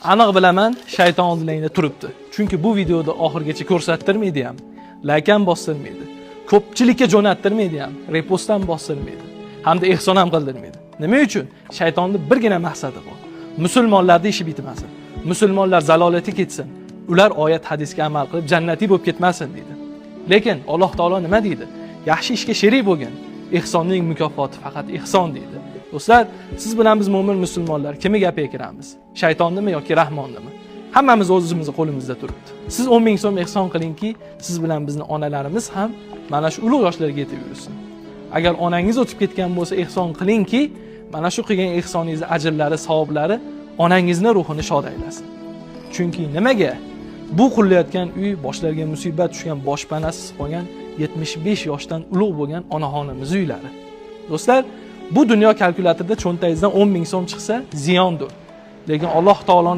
Aniq bilaman, shayton oldingizda turibdi. Chunki bu videoda oxirgacha ko'rsattirmaydi ham, like ham bostirmaydi. Ko'pchilikka jo'nattirmaydi ham, repost ham bostirmaydi. Hamda ehson ham qildirmaydi. Nima uchun? Shaytonning birgina maqsadi bor. Musulmonlarning ishi bitmasin. Musulmonlar zalolatga ketsin. Ular oyat hadisga amal qilib jannatiy bo'lib ketmasin deydi. Lekin Alloh taolo nima deydi? Yaxshi ishga sherik bo'lgan. Ehsonning mukofoti faqat ehson deydi. Do'stlar, siz bilan biz mo'min musulmonlar kimga gapga kiramiz? Shaytonnimi yoki Rahmonnimi? Hammamiz o'zimizning qo'limizda turibdi. Siz 10 ming so'm ehson qilingki, siz bilan bizning onalarimiz ham mana shu ulug' yoshlarga yetib yursin. Agar onangiz o'tib ketgan bo'lsa, ehson qilingki, mana shu qilgan ehsoningizning ajrlari, savoblari onangizni ruhini shod aylasin. Chunki nimaga? Bu qurilayotgan uy boshlariga musibat tushgan boshpanasiz qolgan 75 yoshdan ulug' bo'lgan onaxonimiz uylari. Do'stlar, bu dunyo kalkulyatorida cho'ntagingizdan 10 ming so'm chiqsa ziyondir. Lekin Alloh taolo